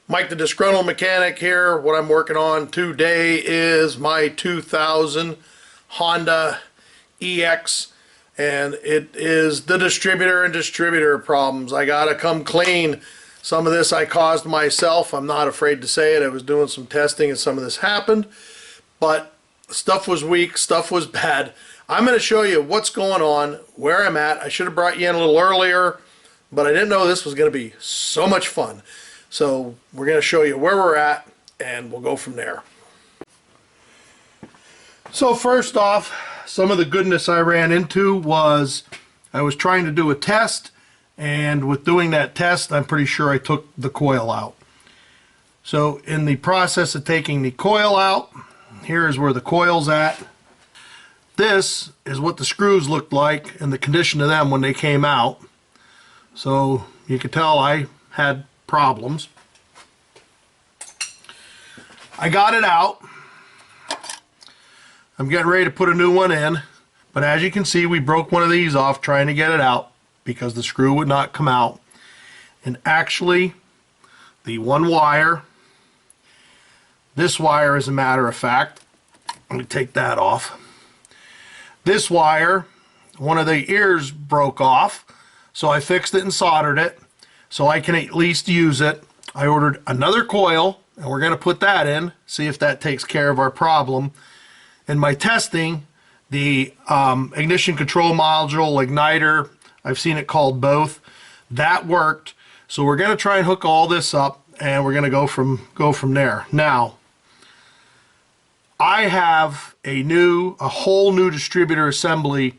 Mike the Disgruntled Mechanic here. What I'm working on today is my 2000 Honda EX, and it is the distributor and distributor problems. I gotta come clean. Some of this I caused myself. I'm not afraid to say it. I was doing some testing and some of this happened, but stuff was weak, stuff was bad. I'm going to show you what's going on, where I'm at. I should have brought you in a little earlier, but I didn't know this was going to be so much fun. So we're going to show you where we're at, and we'll go from there. So first off, some of the goodness I ran into was I was trying to do a test, and with doing that test, I'm pretty sure I took the coil out. So in the process of taking the coil out, here's where the coil's at. This is what the screws looked like and the condition of them when they came out. So you can tell I had problems. I got it out. I'm getting ready to put a new one in, but as you can see, we broke one of these off trying to get it out because the screw would not come out. And actually, the one wire, this wire, as a matter of fact, let me take that off. This wire, one of the ears broke off, so I fixed it and soldered it so I can at least use it. I ordered another coil, and we're going to put that in, see if that takes care of our problem. In my testing, the ignition control module, igniter, I've seen it called both, that worked. So we're going to try and hook all this up, and we're going to go from there. Now, I have a whole new distributor assembly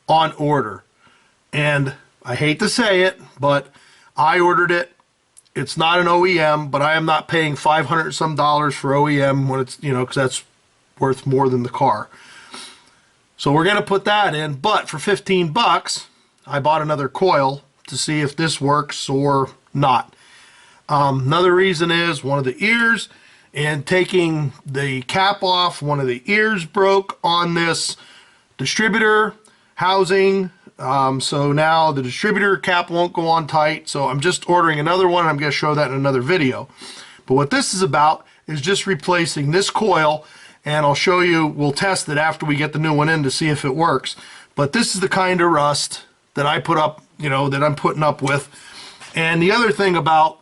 on order, and I hate to say it, but I ordered it. It's not an OEM, but I am not paying $500 some for OEM when it's, because that's worth more than the car. So we're going to put that in, but for 15 bucks, I bought another coil to see if this works or not. Another reason is one of the ears, and taking the cap off, one of the ears broke on this distributor housing. So now the distributor cap won't go on tight. So I'm just ordering another one. I'm going to show that in another video. But what this is about is just replacing this coil, and I'll show you, we'll test it after we get the new one in to see if it works. But this is the kind of rust that I put up, that I'm putting up with. And the other thing about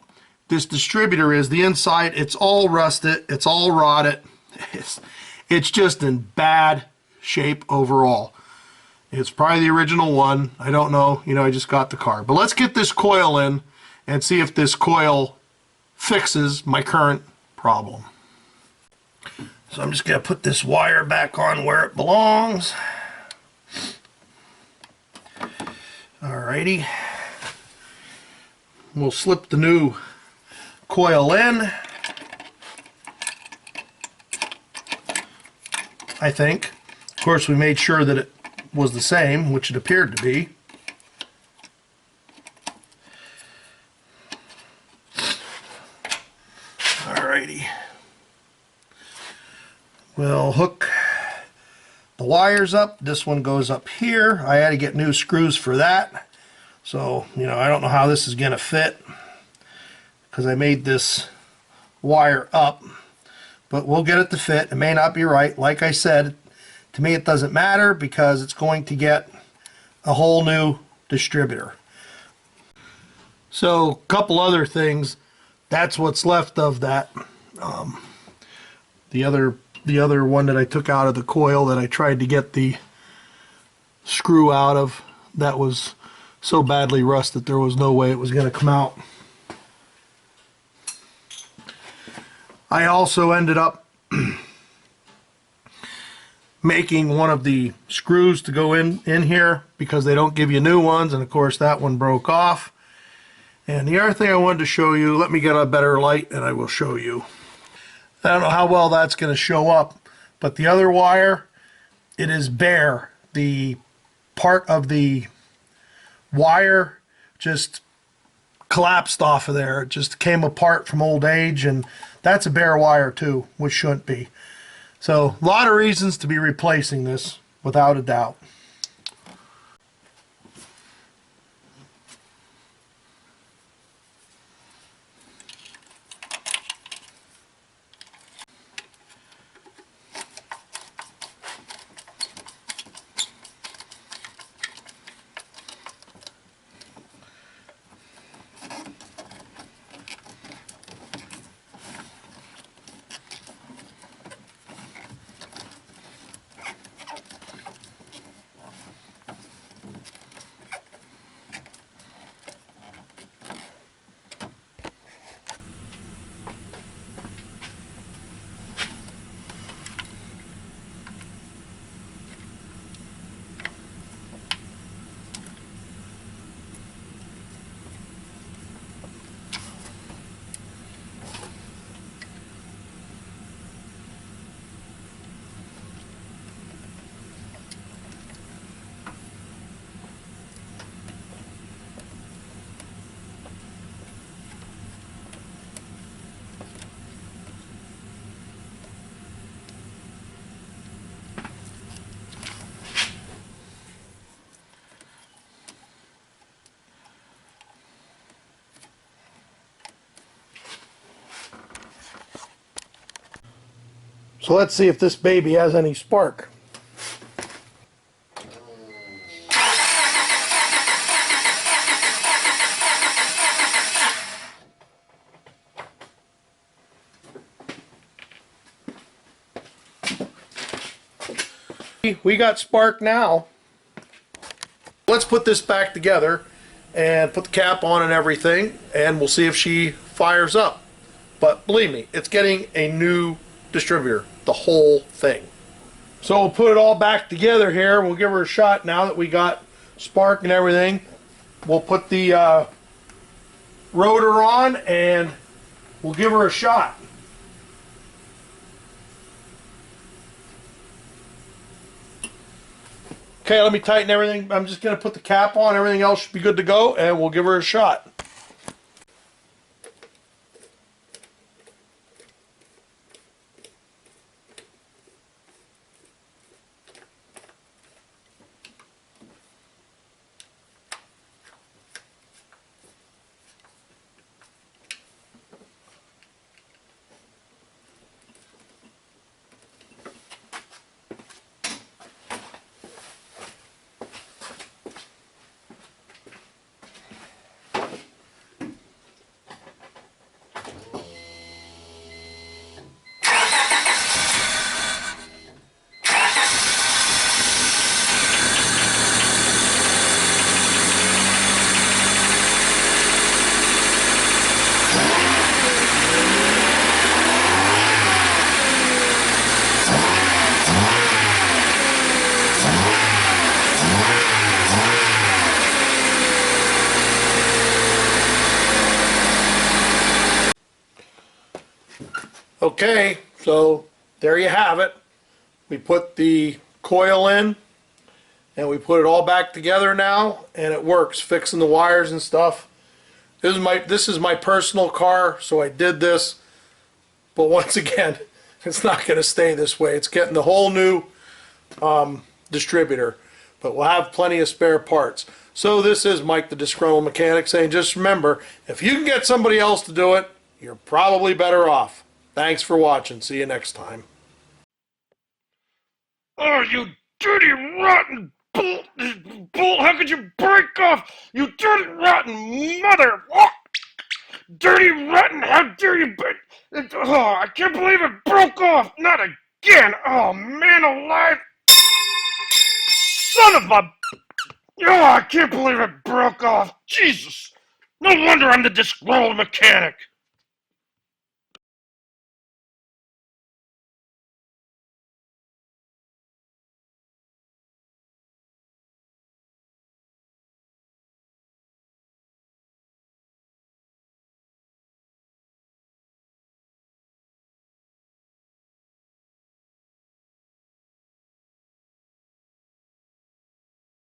this distributor is the inside, it's all rusted, it's all rotted, it's just in bad shape overall. It's probably the original one, I don't know, I just got the car. But let's get this coil in and see if this coil fixes my current problem. So I'm just going to put this wire back on where it belongs. Alrighty. We'll slip the new coil in, I think. Of course, we made sure that it was the same, which it appeared to be. Alrighty. We'll hook the wires up. This one goes up here. I had to get new screws for that. So, I don't know how this is going to fit, because I made this wire up, but we'll get it to fit. It may not be right. Like I said, to me it doesn't matter because it's going to get a whole new distributor. So, a couple other things. That's what's left of that. The other one that I took out of the coil that I tried to get the screw out of, that was so badly rusted there was no way it was going to come out. I also ended up making one of the screws to go in here because they don't give you new ones, and of course that one broke off. And the other thing I wanted to show you, let me get a better light and I will show you. I don't know how well that's going to show up, but the other wire, it is bare. The part of the wire just collapsed off of there. It just came apart from old age, and that's a bare wire too, which shouldn't be. So a lot of reasons to be replacing this, without a doubt. So let's see if this baby has any spark. We got spark now. Let's put this back together and put the cap on and everything, and we'll see if she fires up. But believe me, it's getting a new distributor, the whole thing. So we'll put it all back together here. We'll give her a shot now that we got spark and everything. We'll put the rotor on and we'll give her a shot. Okay, let me tighten everything. I'm just going to put the cap on. Everything else should be good to go, and we'll give her a shot. Okay, so there you have it. We put the coil in and we put it all back together now, and it works, fixing the wires and stuff. This is my personal car, so I did this, but once again, it's not going to stay this way. It's getting the whole new distributor, but we'll have plenty of spare parts. So this is Mike the Disgruntled Mechanic saying, just remember, if you can get somebody else to do it, you're probably better off. Thanks for watching. See you next time. Oh, you dirty, rotten bull! How could you break off? You dirty, rotten mother! Oh, dirty, rotten! How dare you break? Oh, I can't believe it broke off! Not again! Oh, man alive! Son of a... Oh, I can't believe it broke off! Jesus! No wonder I'm the disgruntled mechanic!